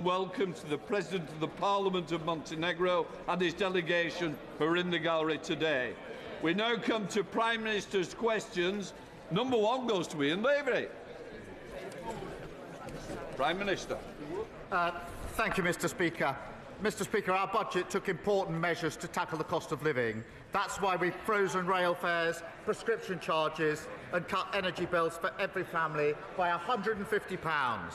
warm welcome to the President of the Parliament of Montenegro and his delegation who are in the gallery today. We now come to Prime Minister's questions. Number one goes to Ian Lavery. Prime Minister. Thank you, Mr. Speaker. Mr. Speaker, our budget took important measures to tackle the cost of living. That's why we've frozen rail fares, prescription charges and cut energy bills for every family by £150.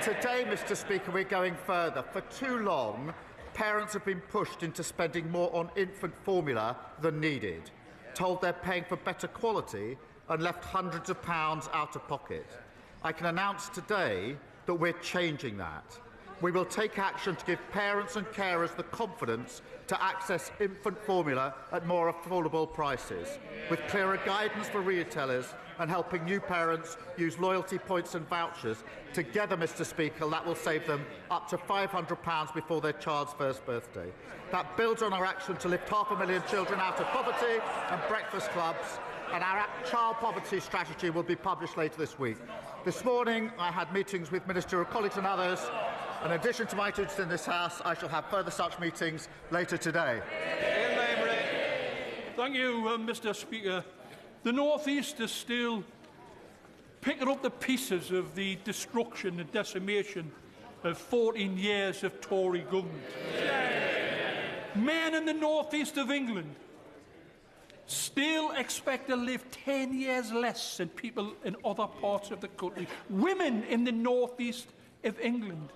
Today, Mr. Speaker, we're going further. For too long, parents have been pushed into spending more on infant formula than needed, told they're paying for better quality and left hundreds of pounds out of pocket. I can announce today that we're changing that. We will take action to give parents and carers the confidence to access infant formula at more affordable prices, with clearer guidance for retailers and helping new parents use loyalty points and vouchers. Together, Mr. Speaker, that will save them up to £500 before their child's first birthday. That builds on our action to lift 500,000 children out of poverty and breakfast clubs, and our child poverty strategy will be published later this week. This morning, I had meetings with ministerial colleagues and others. In addition to my duties in this House, I shall have further such meetings later today. Thank you, Mr. Speaker. The North East is still picking up the pieces of the destruction and decimation of 14 years of Tory government. Men in the North East of England still expect to live 10 years less than people in other parts of the country. Women in the North East of England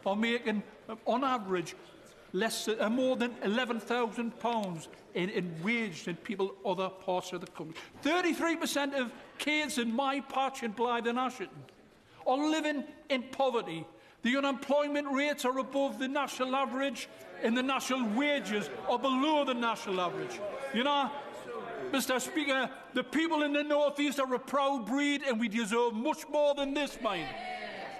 are making, on average, more than £11,000 in wage than people in other parts of the country. 33% of kids in my patch in Blythe and Ashington are living in poverty. The unemployment rates are above the national average, and the national wages are below the national average. You know, Mr. Speaker, the people in the North East are a proud breed, and we deserve much more than this, mate.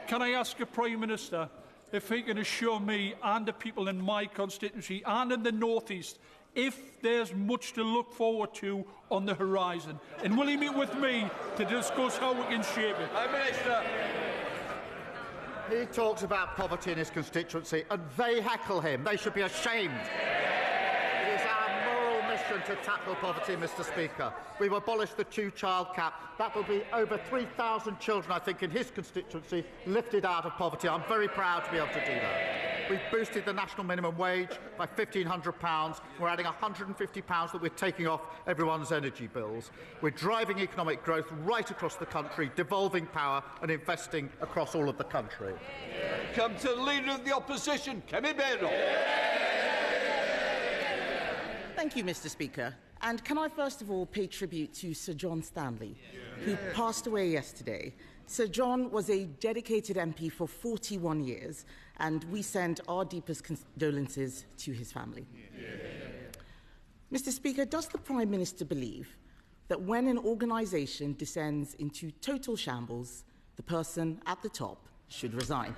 Can I ask the Prime Minister if he can assure me and the people in my constituency and in the North East if there's much to look forward to on the horizon? And will he meet with me to discuss how we can shape it? Prime Minister. He talks about poverty in his constituency and they heckle him. They should be ashamed. It is our moral mission to tackle poverty, Mr. Speaker. We've abolished the two-child cap. That will be over 3,000 children, I think, in his constituency lifted out of poverty. I'm very proud to be able to do that. We've boosted the national minimum wage by £1,500. We're adding £150 that we're taking off everyone's energy bills. We're driving economic growth right across the country, devolving power and investing across all of the country. Come to the Leader of the Opposition, Kemi Beno. Thank you, Mr. Speaker. And can I first of all pay tribute to Sir John Stanley, who passed away yesterday. Sir John was a dedicated MP for 41 years, and we send our deepest condolences to his family. Mr. Speaker, does the Prime Minister believe that when an organisation descends into total shambles, the person at the top should resign?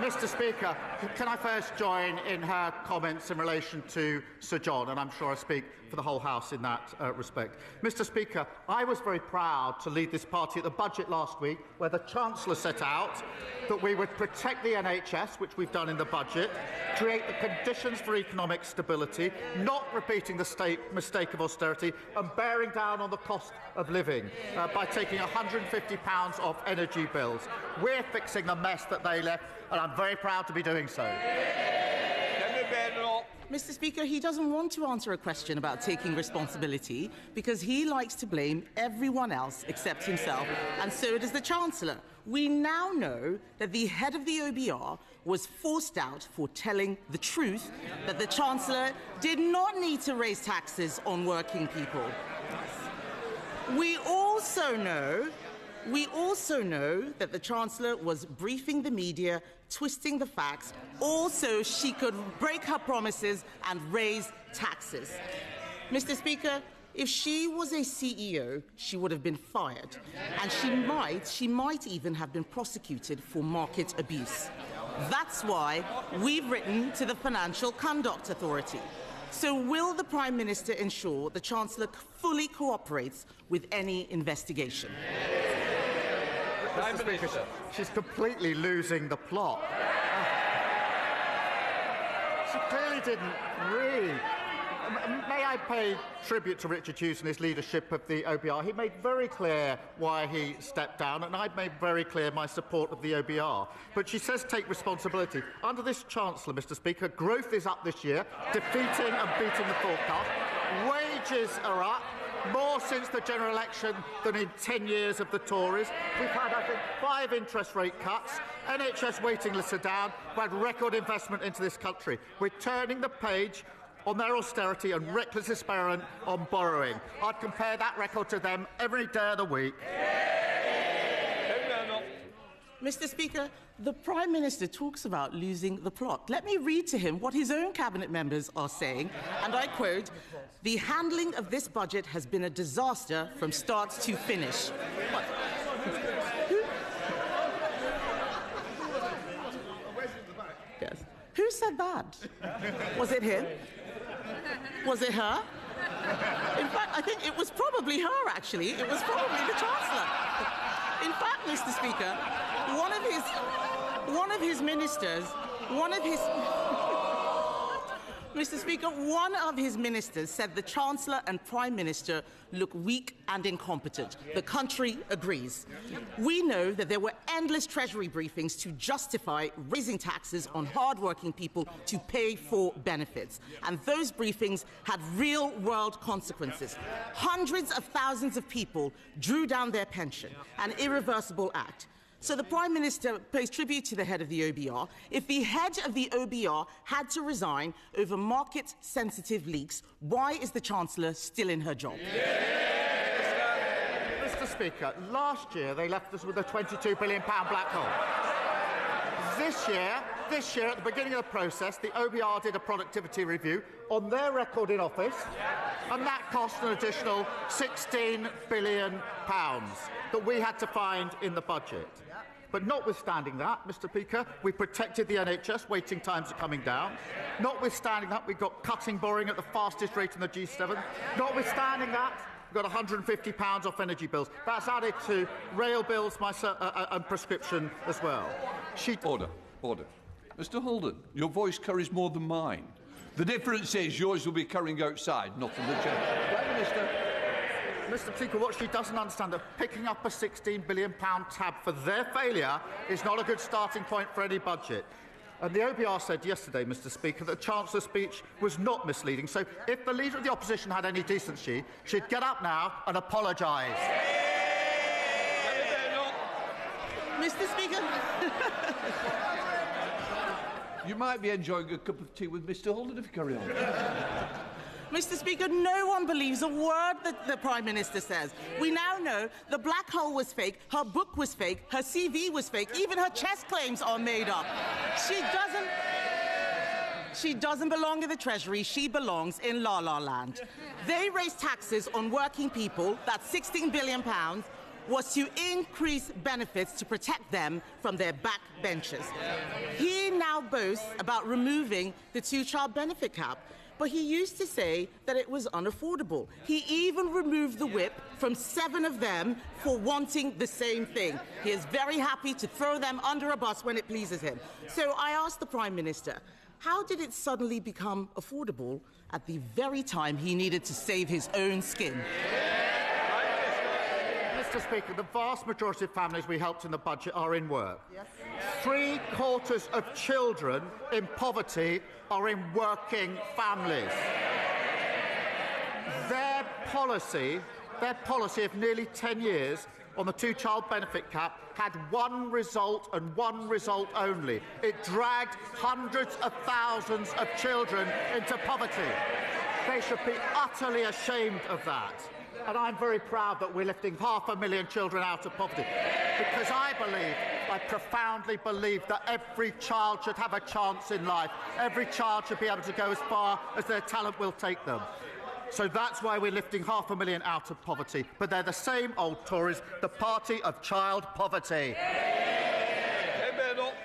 Mr. Speaker, can I first join in her comments in relation to Sir John, and I'm sure I speak for the whole House in that respect. Mr. Speaker, I was very proud to lead this party at the budget last week, where the Chancellor set out that we would protect the NHS, which we've done in the budget, create the conditions for economic stability, not repeating the mistake of austerity, and bearing down on the cost of living by taking £150 off energy bills. We're fixing the mess that they left, and I'm very proud to be doing so. Mr. Speaker, he doesn't want to answer a question about taking responsibility because he likes to blame everyone else except himself, and so does the Chancellor. We now know that the head of the OBR was forced out for telling the truth, that the Chancellor did not need to raise taxes on working people. We also know that the Chancellor was briefing the media, twisting the facts, all so she could break her promises and raise taxes. Mr. Speaker, if she was a CEO, she would have been fired, and she might even have been prosecuted for market abuse. That's why we've written to the Financial Conduct Authority. So will the Prime Minister ensure the Chancellor fully cooperates with any investigation? Prime Minister. She's completely losing the plot. She clearly didn't read. May I pay tribute to Richard Hughes and his leadership of the OBR? He made very clear why he stepped down, and I've made very clear my support of the OBR. But she says take responsibility. Under this Chancellor, Mr. Speaker, growth is up this year, defeating and beating the forecast. Wages are up, more since the general election than in 10 years of the Tories. We've had, I think, 5 interest rate cuts. NHS waiting lists are down. We've had record investment into this country. We're turning the page on their austerity and reckless experiment on borrowing. I'd compare that record to them every day of the week. Mr. Speaker, the Prime Minister talks about losing the plot. Let me read to him what his own cabinet members are saying, and I quote, "The handling of this budget has been a disaster from start to finish." What? Yes. Who said that? Was it him? Was it her? In fact, I think it was probably her, actually. It was probably the Chancellor. In fact, Mr. Speaker, one of his ministers said the Chancellor and Prime Minister look weak and incompetent. The country agrees. We know that there were endless Treasury briefings to justify raising taxes on hard-working people to pay for benefits. And those briefings had real-world consequences. Hundreds of thousands of people drew down their pension, an irreversible act. So the Prime Minister pays tribute to the head of the OBR. If the head of the OBR had to resign over market-sensitive leaks, why is the Chancellor still in her job? Mr. Speaker, last year they left us with a £22 billion black hole. This year, at the beginning of the process, the OBR did a productivity review on their record in office, and that cost an additional £16 billion that we had to find in the budget. But notwithstanding that, Mr. Speaker, we protected the NHS, waiting times are coming down. Notwithstanding that, we got cutting borrowing at the fastest rate in the G7. Notwithstanding that, we've got £150 off energy bills. That's added to rail bills and prescription as well. Order. Mr. Holden, your voice carries more than mine. The difference is yours will be carrying outside, not in the chamber. Prime Minister. Mr. Speaker, what she doesn't understand that picking up a £16 billion tab for their failure is not a good starting point for any budget. And the OBR said yesterday, Mr. Speaker, that the Chancellor's speech was not misleading. So if the Leader of the Opposition had any decency, she'd get up now and apologise. Mr. Speaker. You might be enjoying a cup of tea with Mr. Holden if you carry on. Mr. Speaker, no one believes a word that the Prime Minister says. We now know the black hole was fake, her book was fake, her CV was fake, even her chess claims are made up. She doesn't belong in the Treasury, she belongs in La La Land. They raised taxes on working people, that's £16 billion, was to increase benefits to protect them from their backbenchers. He now boasts about removing the 2-child benefit cap. But he used to say that it was unaffordable. He even removed the whip from 7 of them for wanting the same thing. He is very happy to throw them under a bus when it pleases him. So I asked the Prime Minister, how did it suddenly become affordable at the very time he needed to save his own skin? Mr. Speaker, the vast majority of families we helped in the budget are in work. Yes. 3/4 of children in poverty are in working families. Their policy of nearly 10 years on the 2-child benefit cap had one result and one result only. It dragged hundreds of thousands of children into poverty. They should be utterly ashamed of that. And I'm very proud that we're lifting 500,000 children out of poverty, because I profoundly believe that every child should have a chance in life. Every child should be able to go as far as their talent will take them. So that's why we're lifting 500,000 out of poverty. But they're the same old Tories, the party of child poverty.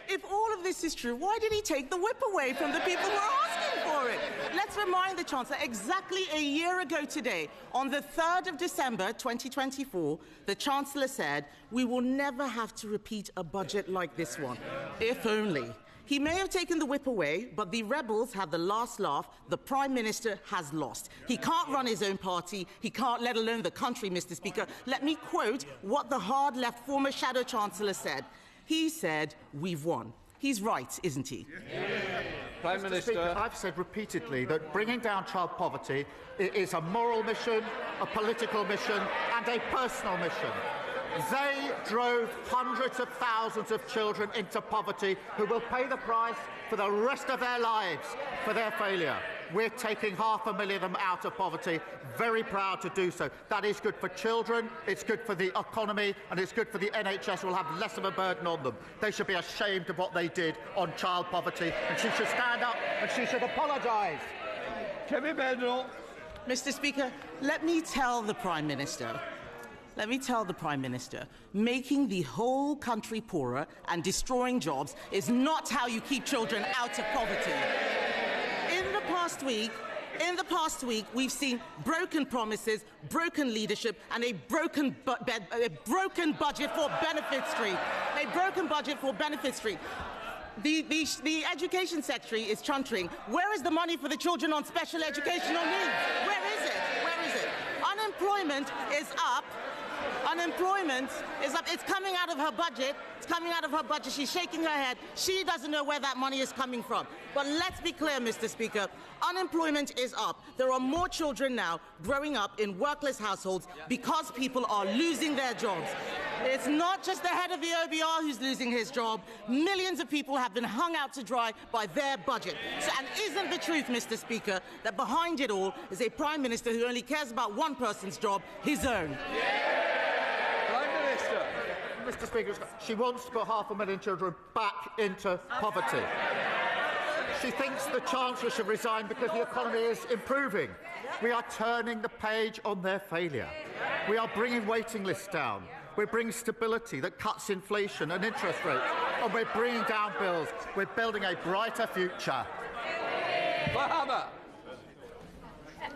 If all of this is true, why did he take the whip away from the people who are asking for it? let's remind the Chancellor, exactly a year ago today, on the 3rd of December 2024, the Chancellor said, we will never have to repeat a budget like this one. If only. He may have taken the whip away, but the rebels had the last laugh. The Prime Minister has lost. He can't run his own party. He can't, let alone the country, Mr. Speaker. Let me quote what the hard-left former Shadow Chancellor said. He said, we've won. He's right, isn't he? Prime Minister. Speaker, I've said repeatedly that bringing down child poverty is a moral mission, a political mission, and a personal mission. They drove hundreds of thousands of children into poverty who will pay the price for the rest of their lives for their failure. We're taking 500,000 of them out of poverty. Very proud to do so. That is good for children, it's good for the economy, and it's good for the NHS, who will have less of a burden on them. They should be ashamed of what they did on child poverty, and she should stand up and she should apologise. Kemi Bednall. Mr. Speaker, let me tell the Prime Minister, making the whole country poorer and destroying jobs is not how you keep children out of poverty. In the past week, we've seen broken promises, broken leadership, and a broken budget for Benefit Street. The Education Secretary is chuntering. Where is the money for the children on special educational needs? Where is it? Unemployment is up. It's coming out of her budget. She's shaking her head. She doesn't know where that money is coming from. But let's be clear, Mr. Speaker. Unemployment is up. There are more children now growing up in workless households because people are losing their jobs. It's not just the head of the OBR who's losing his job. Millions of people have been hung out to dry by their budget. And isn't the truth, Mr. Speaker, that behind it all is a Prime Minister who only cares about one person's job, his own? Mr. Speaker, she wants to put 500,000 children back into poverty. She thinks the Chancellor should resign because the economy is improving. We are turning the page on their failure. We are bringing waiting lists down. We're bringing stability that cuts inflation and interest rates. And we're bringing down bills. We're building a brighter future. Bahama.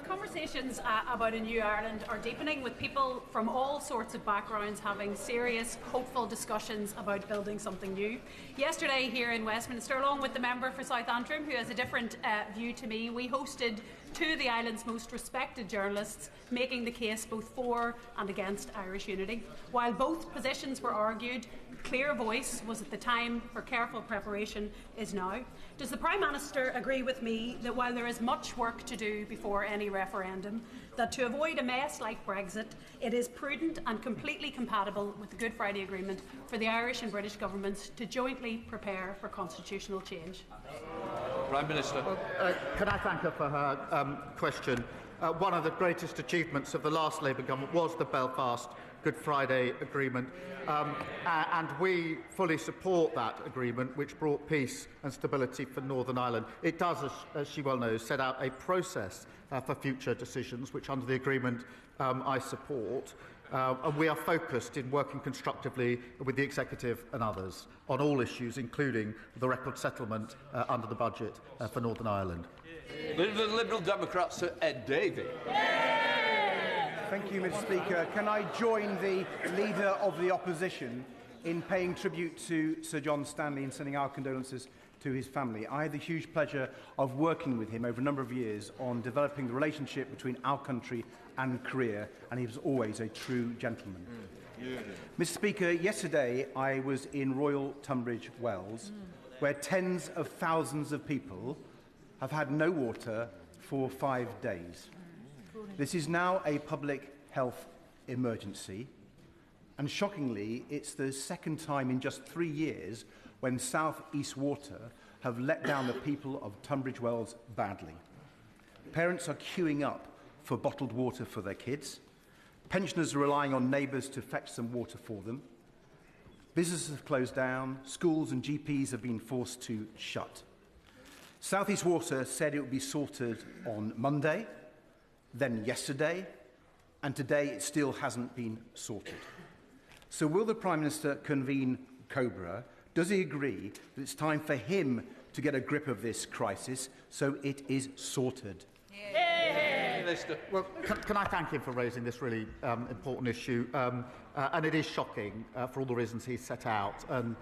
Conversations about a new Ireland are deepening, with people from all sorts of backgrounds having serious, hopeful discussions about building something new. Yesterday here in Westminster, along with the member for South Antrim, who has a different view to me, we hosted two of the island's most respected journalists, making the case both for and against Irish unity. While both positions were argued, clear voice was at the time for careful preparation is now. Does the Prime Minister agree with me that while there is much work to do before any referendum, that to avoid a mess like Brexit, it is prudent and completely compatible with the Good Friday Agreement for the Irish and British governments to jointly prepare for constitutional change? Prime Minister. Can I thank her for her question? One of the greatest achievements of the last Labour government was the Belfast Good Friday Agreement, and we fully support that agreement, which brought peace and stability for Northern Ireland. It does, as she well knows, set out a process for future decisions, which under the agreement I support. And we are focused in working constructively with the Executive and others on all issues, including the record settlement under the budget for Northern Ireland. The Liberal Democrat, Sir Ed Davey. Thank you, Mr. Speaker. Can I join the Leader of the Opposition in paying tribute to Sir John Stanley and sending our condolences to his family? I had the huge pleasure of working with him over a number of years on developing the relationship between our country and Korea, and he was always a true gentleman. Mr. Speaker, yesterday I was in Royal Tunbridge Wells, where tens of thousands of people have had no water for 5 days. This is now a public health emergency, and shockingly, it's the second time in just 3 years when South East Water have let down the people of Tunbridge Wells badly. Parents are queuing up for bottled water for their kids. Pensioners are relying on neighbours to fetch some water for them. Businesses have closed down. Schools and GPs have been forced to shut. South East Water said it would be sorted on Monday, then yesterday, and today it still hasn't been sorted. So will the Prime Minister convene COBRA? Does he agree that it's time for him to get a grip of this crisis, so it is sorted. Well, can I thank him for raising this really important issue? And it is shocking for all the reasons he set out. And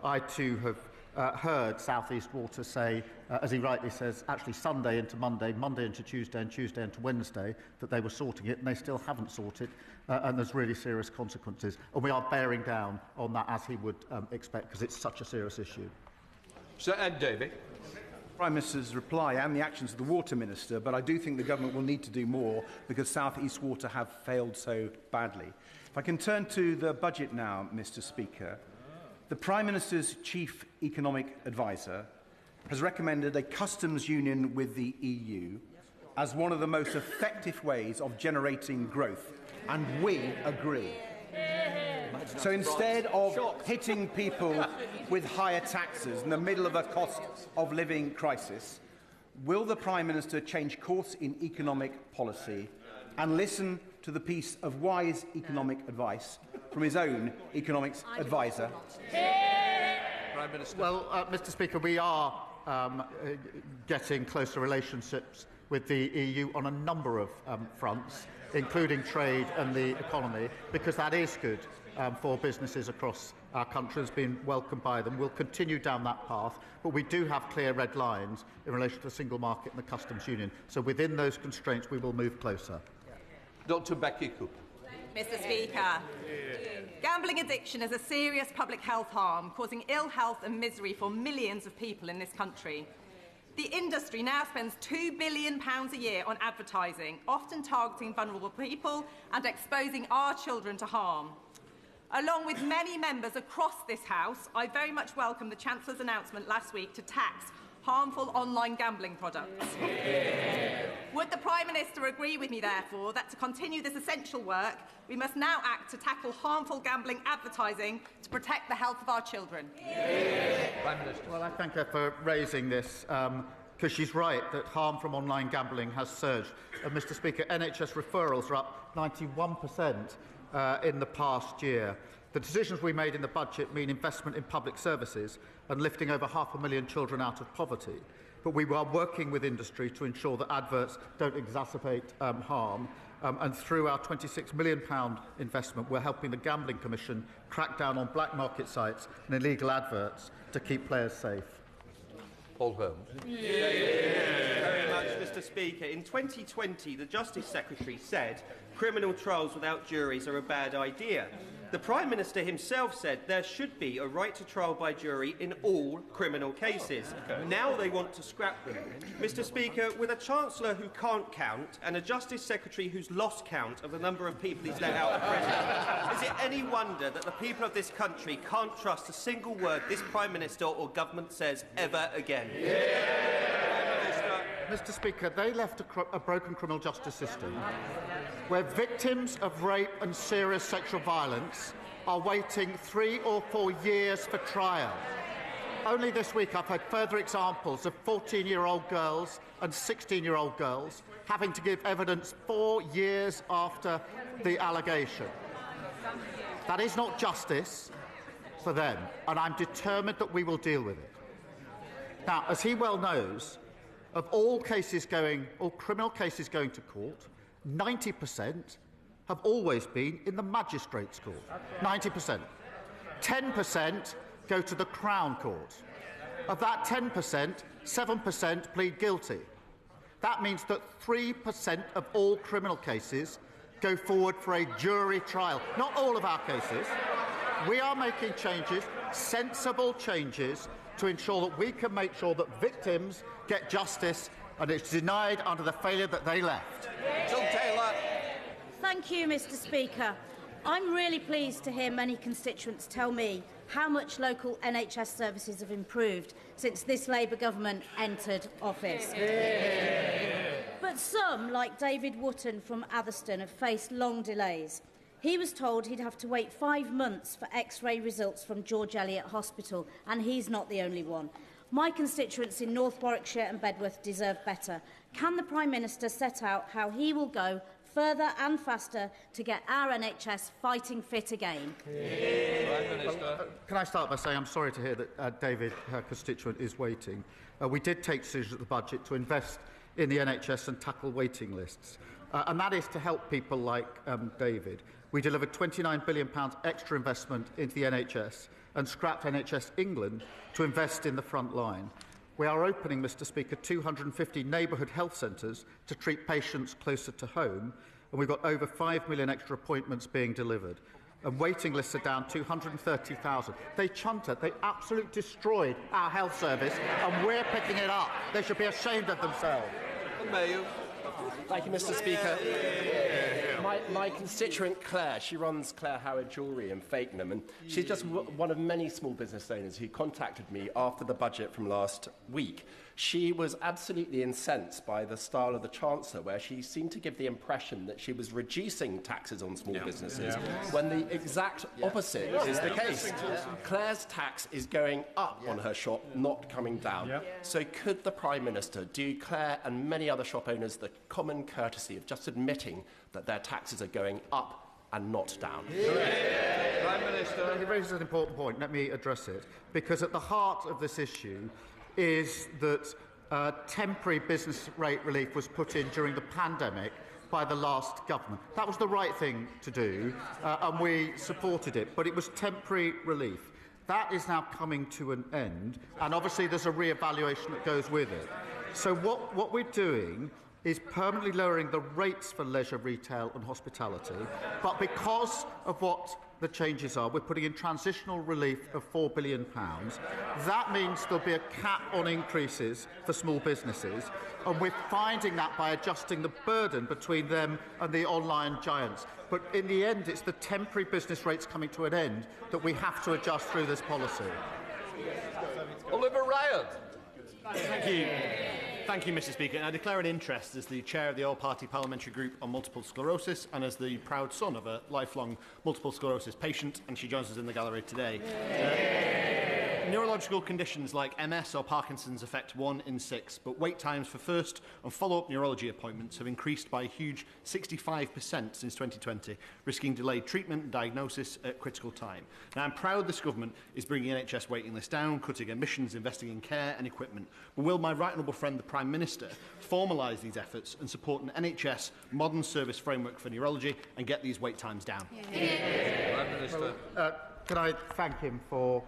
I too have heard South East Water say, as he rightly says, actually Sunday into Monday, Monday into Tuesday, and Tuesday into Wednesday, that they were sorting it, and they still haven't sorted, and there's really serious consequences. And we are bearing down on that, as he would expect, because it's such a serious issue. Sir Ed Davey. Prime Minister's reply and the actions of the Water Minister, but I do think the government will need to do more because South East Water have failed so badly. If I can turn to the budget now, Mr. Speaker, the Prime Minister's chief economic advisor has recommended a customs union with the EU as one of the most effective ways of generating growth, and we agree. So instead of hitting people with higher taxes in the middle of a cost of living crisis, will the Prime Minister change course in economic policy and listen to the piece of wise economic advice from his own economics advisor? Prime Minister. Well, Mr. Speaker, we are getting closer relationships with the EU on a number of fronts, including trade and the economy, because that is good for businesses across our country, has been welcomed by them. We'll continue down that path, but we do have clear red lines in relation to the single market and the customs union. So within those constraints, we will move closer. Dr. Becky Cooper. Mr. Speaker, gambling addiction is a serious public health harm, causing ill health and misery for millions of people in this country. The industry now spends £2 billion a year on advertising, often targeting vulnerable people and exposing our children to harm. Along with many members across this House, I very much welcome the Chancellor's announcement last week to tax harmful online gambling products. Would the Prime Minister agree with me, therefore, that to continue this essential work, we must now act to tackle harmful gambling advertising to protect the health of our children? Prime Minister. Well, I thank her for raising this, because she's right that harm from online gambling has surged. Mr. Speaker, NHS referrals are up 91% in the past year. The decisions we made in the budget mean investment in public services and lifting over 500,000 children out of poverty. But we are working with industry to ensure that adverts don't exacerbate harm. And through our £26 million investment, we're helping the Gambling Commission crack down on black market sites and illegal adverts to keep players safe. Paul Holmes. Thank you very much, Mr. Speaker. In 2020, the Justice Secretary said criminal trials without juries are a bad idea. The Prime Minister himself said there should be a right to trial by jury in all criminal cases. Now they want to scrap them. Mr. Speaker, with a Chancellor who can't count and a Justice Secretary who's lost count of the number of people he's let out of prison, is it any wonder that the people of this country can't trust a single word this Prime Minister or government says ever again? Mr. Speaker, they left a broken criminal justice system where victims of rape and serious sexual violence are waiting 3 or 4 years for trial. Only this week I've heard further examples of 14-year-old girls and 16-year-old girls having to give evidence 4 years after the allegation. That is not justice for them, and I'm determined that we will deal with it. Now, as he well knows, of all criminal cases going to court, 90% have always been in the magistrates' court. 90%. 10% go to the Crown Court. Of that 10%, 7% plead guilty. That means that 3% of all criminal cases go forward for a jury trial. Not all of our cases. We are making changes, sensible changes, to ensure that we can make sure that victims get justice and it's denied under the failure that they left. Jill Taylor. Thank you, Mr. Speaker. I'm really pleased to hear many constituents tell me how much local NHS services have improved since this Labour government entered office. But some, like David Wootton from Atherstone, have faced long delays. He was told he'd have to wait 5 months for X-ray results from George Eliot Hospital, and he's not the only one. My constituents in North Warwickshire and Bedworth deserve better. Can the Prime Minister set out how he will go further and faster to get our NHS fighting fit again? Well, Can I start by saying I'm sorry to hear that David, her constituent, is waiting. We did take decisions at the budget to invest in the NHS and tackle waiting lists. And that is to help people like David. We delivered £29 billion extra investment into the NHS and scrapped NHS England to invest in the front line. We are opening, Mr Speaker, 250 neighbourhood health centres to treat patients closer to home, and we've got over 5 million extra appointments being delivered. And waiting lists are down 230,000. They chunted, they absolutely destroyed our health service, and we're picking it up. They should be ashamed of themselves. Thank you, Mr Speaker. My constituent Claire, she runs Claire Howard Jewellery in Fakenham, and she's just one of many small business owners who contacted me after the budget from last week. She was absolutely incensed by the style of the Chancellor, where she seemed to give the impression that she was reducing taxes on small businesses, when the exact opposite is the case. Claire's tax is going up on her shop, not coming down. So could the Prime Minister do Claire and many other shop owners the common courtesy of just admitting that their taxes are going up and not down? Prime Minister. He raises an important point. Let me address it. Because at the heart of this issue is that temporary business rate relief was put in during the pandemic by the last government. That was the right thing to do, and we supported it, but it was temporary relief. That is now coming to an end, and obviously there's a re-evaluation that goes with it. So what we're doing is permanently lowering the rates for leisure, retail and hospitality, but because of what the changes are, we're putting in transitional relief of £4 billion. That means there'll be a cap on increases for small businesses, and we're finding that by adjusting the burden between them and the online giants. But in the end, it's the temporary business rates coming to an end that we have to adjust through this policy. Oliver Ryan. Thank you. Thank you, Mr Speaker. I declare an interest as the chair of the All-Party Parliamentary Group on Multiple Sclerosis and as the proud son of a lifelong multiple sclerosis patient, and she joins us in the gallery today. Neurological conditions like MS or Parkinson's affect 1 in 6, but wait times for first and follow-up neurology appointments have increased by a huge 65% since 2020, risking delayed treatment and diagnosis at critical time. Now, I'm proud this government is bringing NHS waiting lists down, cutting emissions, investing in care and equipment. But will my right honourable friend, the Prime Minister, formalise these efforts and support an NHS modern service framework for neurology and get these wait times down? Prime Minister. Can I thank him for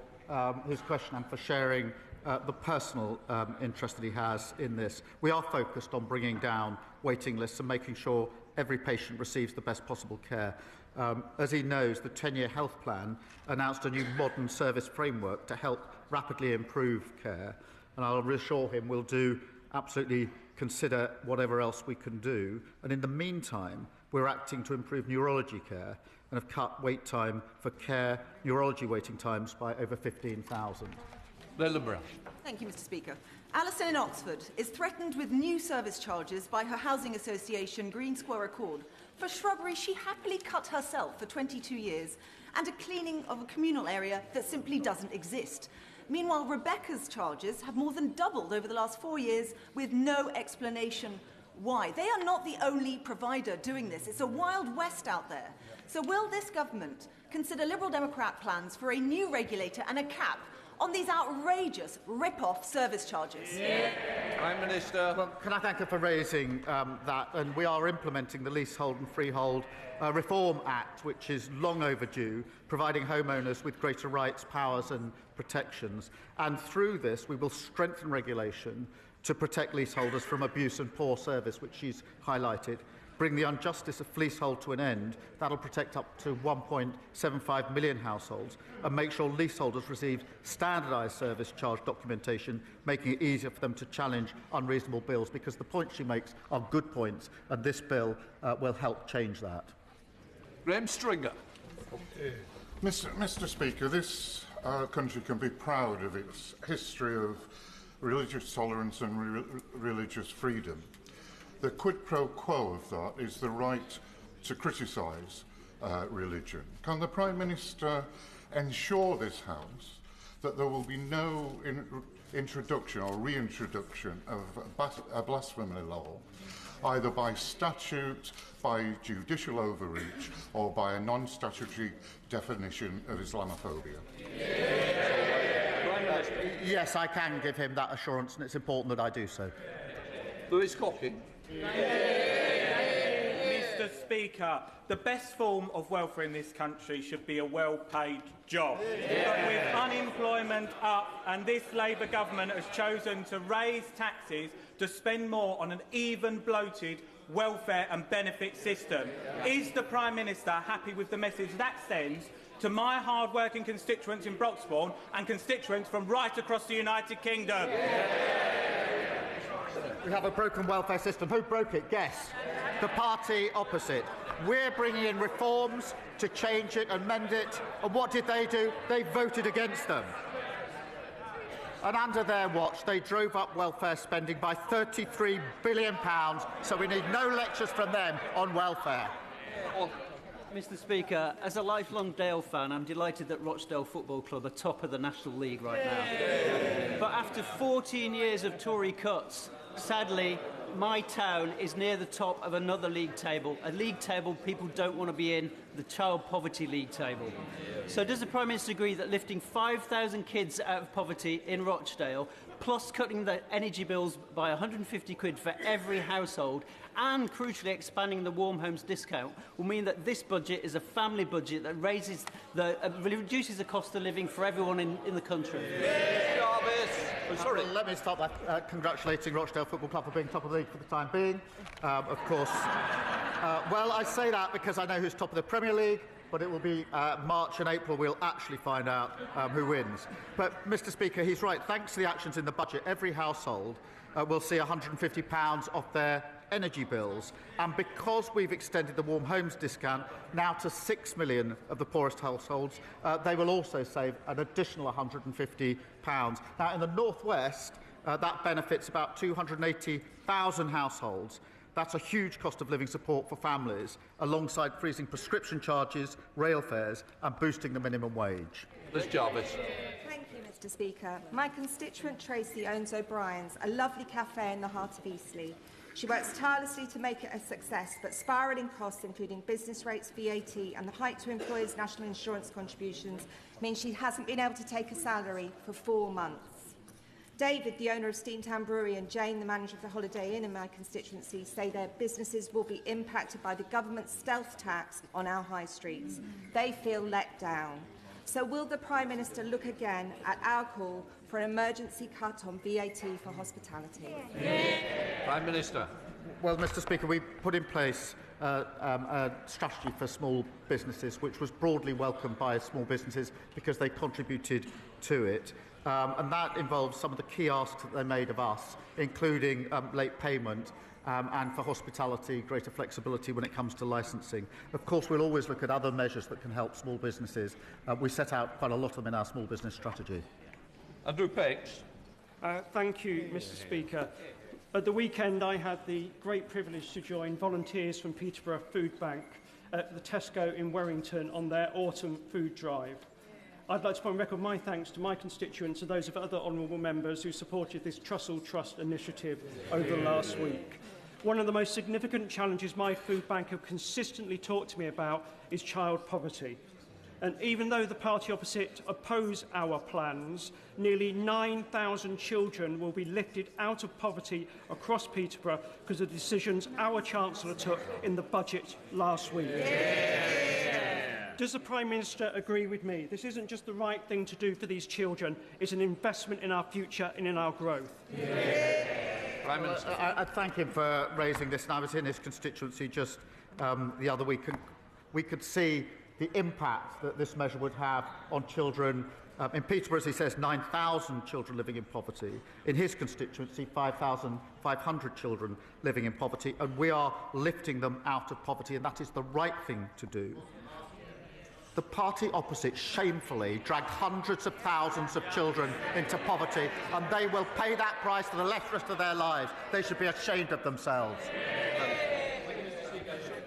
his question and for sharing the personal interest that he has in this. We are focused on bringing down waiting lists and making sure every patient receives the best possible care. As he knows, the 10-year health plan announced a new modern service framework to help rapidly improve care, and I'll reassure him we'll do absolutely consider whatever else we can do. And in the meantime, we're acting to improve neurology care and have cut wait time for care, neurology waiting times by over 15,000. Thank you, Mr Speaker. Alison in Oxford is threatened with new service charges by her housing association Green Square Accord for shrubbery she happily cut herself for 22 years and a cleaning of a communal area that simply doesn't exist. Meanwhile, Rebecca's charges have more than doubled over the last 4 years with no explanation why. They are not the only provider doing this. It's a wild west out there. So will this government consider Liberal Democrat plans for a new regulator and a cap on these outrageous rip-off service charges? Prime Minister. Well, can I thank her for raising that? And we are implementing the Leasehold and Freehold Reform Act, which is long overdue, providing homeowners with greater rights, powers and protections. And through this, we will strengthen regulation to protect leaseholders from abuse and poor service, which she's highlighted, bring the injustice of leasehold to an end. That'll protect up to 1.75 million households and make sure leaseholders receive standardised service charge documentation, making it easier for them to challenge unreasonable bills, because the points she makes are good points, and this bill will help change that. Graham Stringer. Mr Speaker, this country can be proud of its history of religious tolerance and religious freedom. The quid pro quo of that is the right to criticise religion. Can the Prime Minister ensure this House that there will be no introduction or reintroduction of a blasphemy law either by statute, by judicial overreach, or by a non-statutory definition of Islamophobia? Yes, I can give him that assurance, and it's important that I do so. Lewis Cocking. Mr. Speaker, the best form of welfare in this country should be a well-paid job. But with unemployment up and this Labour government has chosen to raise taxes to spend more on an even bloated welfare and benefit system, is the Prime Minister happy with the message that sends to my hard-working constituents in Broxbourne and constituents from right across the United Kingdom? We have a broken welfare system. Who broke it? Guess. The party opposite. We're bringing in reforms to change it and mend it. And what did they do? They voted against them. And under their watch, they drove up welfare spending by £33 billion, so we need no lectures from them on welfare. Mr. Speaker, as a lifelong Dale fan, I'm delighted that Rochdale Football Club are top of the National League right now. But after 14 years of Tory cuts, sadly, my town is near the top of another league table, a league table people don't want to be in, the Child Poverty League table. So does the Prime Minister agree that lifting 5,000 kids out of poverty in Rochdale, plus cutting the energy bills by 150 quid for every household, and crucially expanding the Warm Homes discount, will mean that this budget is a family budget that reduces the cost of living for everyone in the country? Well, let me start by congratulating Rochdale Football Club for being top of the league for the time being. Of course, well, I say that because I know who's top of the Premier League, but it will be March and April we'll actually find out who wins. But, Mr. Speaker, he's right. Thanks to the actions in the budget, every household will see £150 off their energy bills. And because we've extended the Warm Homes discount now to 6 million of the poorest households, they will also save an additional £150. Now, in the North West, that benefits about 280,000 households. That's a huge cost of living support for families, alongside freezing prescription charges, rail fares and boosting the minimum wage. Ms Jarvis. Thank you, Mr. Speaker. My constituent Tracy owns O'Brien's, a lovely cafe in the heart of Eastleigh. She works tirelessly to make it a success, but spiralling costs, including business rates, VAT and the hike to employers' national insurance contributions, mean she hasn't been able to take a salary for 4 months. David, the owner of Steamtown Brewery, and Jane, the manager of the Holiday Inn in my constituency, say their businesses will be impacted by the government's stealth tax on our high streets. They feel let down. So will the Prime Minister look again at our call for an emergency cut on VAT for hospitality? Prime Minister. Well, Mr. Speaker, we put in place a strategy for small businesses, which was broadly welcomed by small businesses because they contributed to it. And that involves some of the key asks that they made of us, including late payment and for hospitality, greater flexibility when it comes to licensing. Of course, we'll always look at other measures that can help small businesses. We set out quite a lot of them in our small business strategy. Andrew Pakes. Thank you, Mr. Speaker. At the weekend, I had the great privilege to join volunteers from Peterborough Food Bank at the Tesco in Warrington on their autumn food drive. I'd like to put on record my thanks to my constituents and those of other honourable members who supported this Trussell Trust initiative over the last week. One of the most significant challenges my food bank have consistently talked to me about is child poverty. And even though the party opposite oppose our plans, nearly 9,000 children will be lifted out of poverty across Peterborough because of the decisions our Chancellor took in the budget last week. Does the Prime Minister agree with me? This isn't just the right thing to do for these children, it's an investment in our future and in our growth. Prime Minister. I thank him for raising this, and I was in his constituency just the other week, and we could see the impact that this measure would have on children. In Peterborough, as he says, 9,000 children living in poverty. In his constituency, 5,500 children living in poverty, and we are lifting them out of poverty, and that is the right thing to do. The party opposite shamefully dragged hundreds of thousands of children into poverty, and they will pay that price for the rest of their lives. They should be ashamed of themselves.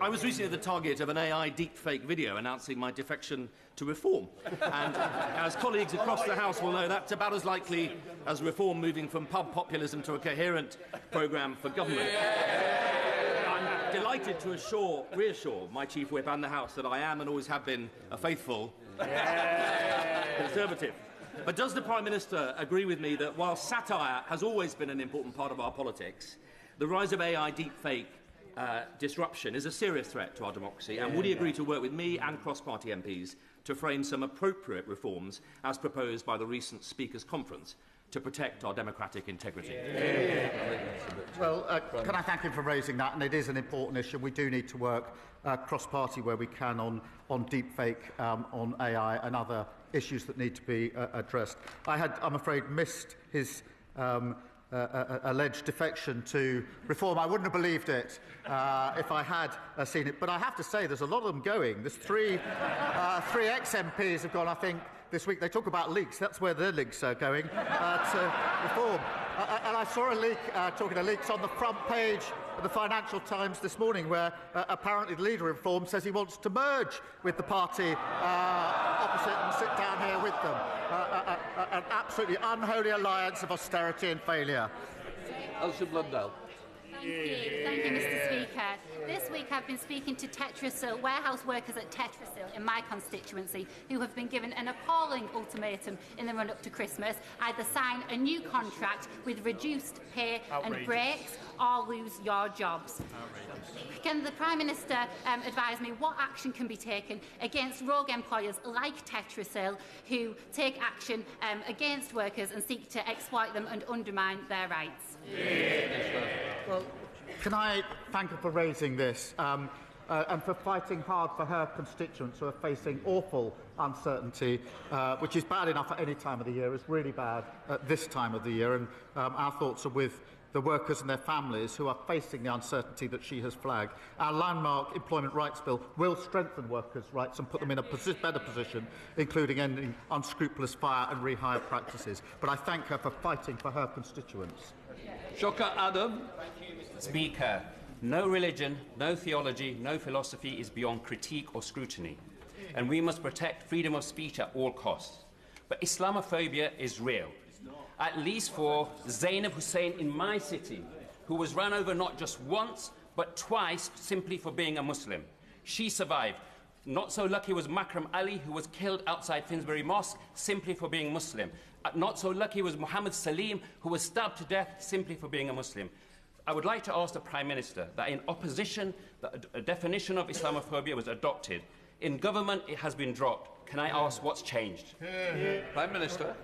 I was recently the target of an AI deepfake video announcing my defection to reform. And as colleagues across the House will know, that's about as likely as reform moving from pub populism to a coherent programme for government. delighted to reassure my Chief Whip and the House that I am and always have been a faithful Conservative. But does the Prime Minister agree with me that while satire has always been an important part of our politics, the rise of AI deepfake disruption is a serious threat to our democracy? And would he agree to work with me and cross-party MPs to frame some appropriate reforms as proposed by the recent Speakers' Conference to protect our democratic integrity? Well, can I thank him for raising that? And it is an important issue. We do need to work cross-party where we can on deepfake, on AI and other issues that need to be addressed. I had, I'm afraid, missed his alleged defection to reform. I wouldn't have believed it if I had seen it. But I have to say, there's a lot of them going. There's three ex-MPs have gone, I think, this week. They talk about leaks. That's where their leaks are going, to reform. And I saw a leak, talking of leaks, on the front page of the Financial Times this morning, where apparently the leader of Reform says he wants to merge with the party opposite and sit down here with them. An absolutely unholy alliance of austerity and failure. Elsa Blundell. Thank you, Mr. Speaker. This week I've been speaking to Tetrasil, warehouse workers at Tetrasil in my constituency, who have been given an appalling ultimatum in the run-up to Christmas: either sign a new contract with reduced pay and breaks, or lose your jobs. Can the Prime Minister advise me what action can be taken against rogue employers like Tetrasil who take action against workers and seek to exploit them and undermine their rights? Well, can I thank her for raising this and for fighting hard for her constituents who are facing awful uncertainty, which is bad enough at any time of the year, is really bad at this time of the year. And our thoughts are with the workers and their families who are facing the uncertainty that she has flagged. Our landmark Employment Rights Bill will strengthen workers' rights and put them in a better position, including ending unscrupulous fire and rehire practices. But I thank her for fighting for her constituents. Shocker Adam. Speaker, no religion, no theology, no philosophy is beyond critique or scrutiny, and we must protect freedom of speech at all costs. But Islamophobia is real, at least for Zainab Hussein in my city, who was run over not just once, but twice simply for being a Muslim. She survived. Not so lucky was Makram Ali, who was killed outside Finsbury Mosque simply for being Muslim. Not so lucky was Muhammad Salim, who was stabbed to death simply for being a Muslim. I would like to ask the Prime Minister that in opposition, a definition of Islamophobia was adopted. In government, it has been dropped. Can I ask what's changed? Prime Minister.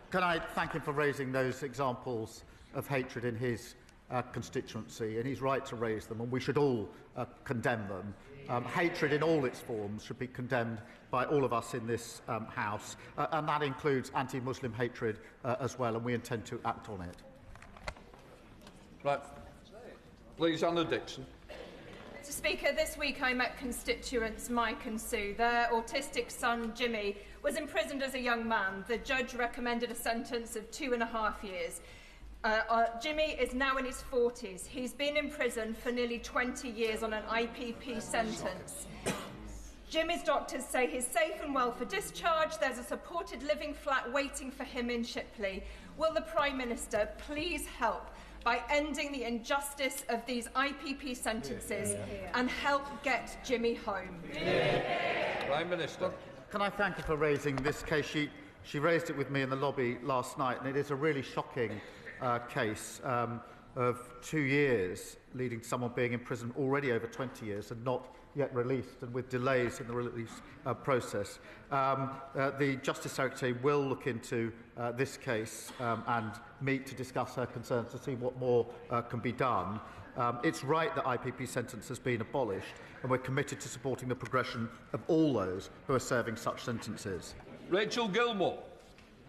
Can I thank him for raising those examples of hatred in his constituency? And he's right to raise them, and we should all condemn them. Hatred in all its forms should be condemned by all of us in this House, and that includes anti-Muslim hatred as well, and we intend to act on it. Right. Please, Anna Dixon. Mr. Speaker, this week I met constituents Mike and Sue. Their autistic son, Jimmy, was imprisoned as a young man. The judge recommended a sentence of 2.5 years. Jimmy is now in his 40s. He's been in prison for nearly 20 years on an IPP sentence. Jimmy's doctors say he's safe and well for discharge. There's a supported living flat waiting for him in Shipley. Will the Prime Minister please help by ending the injustice of these IPP sentences and help get Jimmy home? Prime Minister. Can I thank her for raising this case? She raised it with me in the lobby last night, and it is a really shocking case of 2 years, leading to someone being in prison already over 20 years and not yet released, and with delays in the release process. The Justice Secretary will look into this case and meet to discuss her concerns to see what more can be done. It's right that IPP sentence has been abolished, and we're committed to supporting the progression of all those who are serving such sentences. Rachel Gilmore.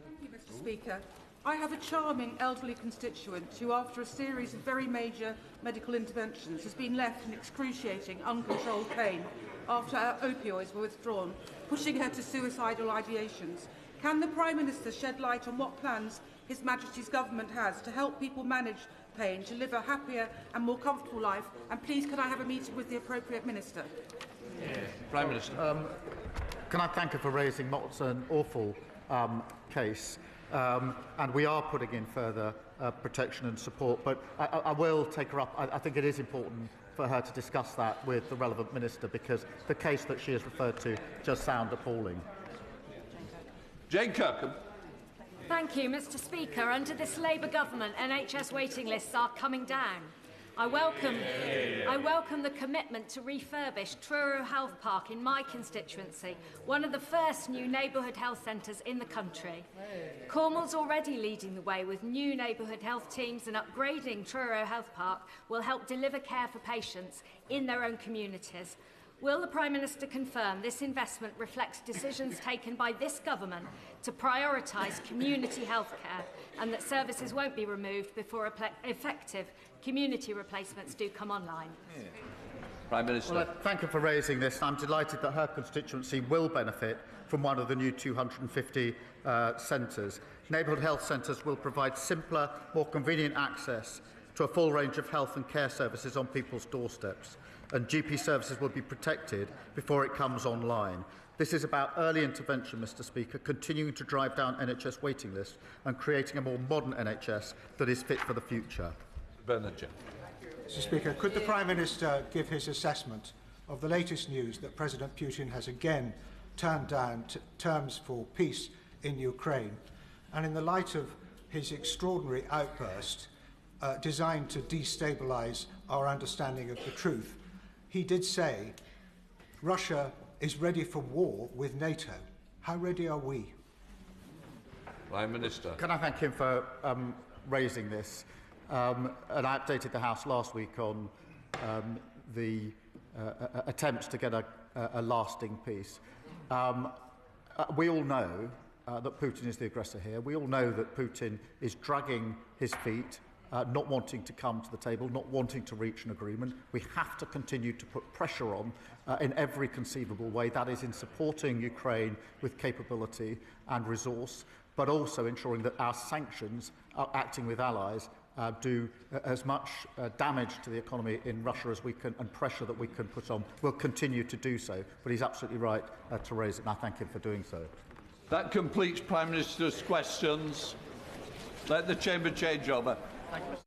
Thank you, Mr. Speaker. I have a charming elderly constituent who, after a series of very major medical interventions, has been left in excruciating, uncontrolled pain after her opioids were withdrawn, pushing her to suicidal ideations. Can the Prime Minister shed light on what plans His Majesty's government has to help people manage pain, to live a happier and more comfortable life? And please, can I have a meeting with the appropriate minister? Prime Minister. Can I thank her for raising what's an awful case? And we are putting in further protection and support, but I will take her up. I think it is important for her to discuss that with the relevant minister, because the case that she has referred to does sound appalling. Jane Kirkham. Thank you, Mr. Speaker. Under this Labour government, NHS waiting lists are coming down. I welcome the commitment to refurbish Truro Health Park in my constituency, one of the first new neighbourhood health centres in the country. Cornwall's already leading the way with new neighbourhood health teams, and upgrading Truro Health Park will help deliver care for patients in their own communities. Will the Prime Minister confirm this investment reflects decisions taken by this government to prioritise community healthcare, and that services won't be removed before effective community replacements do come online? Prime Minister. Well, thank you for raising this. I'm delighted that her constituency will benefit from one of the new 250 centres. Neighbourhood health centres will provide simpler, more convenient access to a full range of health and care services on people's doorsteps, and GP services will be protected before it comes online. This is about early intervention, Mr. Speaker, continuing to drive down NHS waiting lists and creating a more modern NHS that is fit for the future. Bernard Jones. Mr. Speaker, could the Prime Minister give his assessment of the latest news that President Putin has again turned down terms for peace in Ukraine, and in the light of his extraordinary outburst designed to destabilise our understanding of the truth? He did say Russia is ready for war with NATO. How ready are we? Prime Minister. Can I thank him for raising this? And I updated the House last week on the attempts to get a lasting peace. We all know that Putin is the aggressor here. We all know that Putin is dragging his feet, not wanting to come to the table, not wanting to reach an agreement. We have to continue to put pressure on in every conceivable way. That is in supporting Ukraine with capability and resource, but also ensuring that our sanctions, acting with allies, do as much damage to the economy in Russia as we can, and pressure that we can put on. We'll continue to do so. But he's absolutely right to raise it, and I thank him for doing so. That completes Prime Minister's questions. Let the Chamber change over. Thank you, Mr.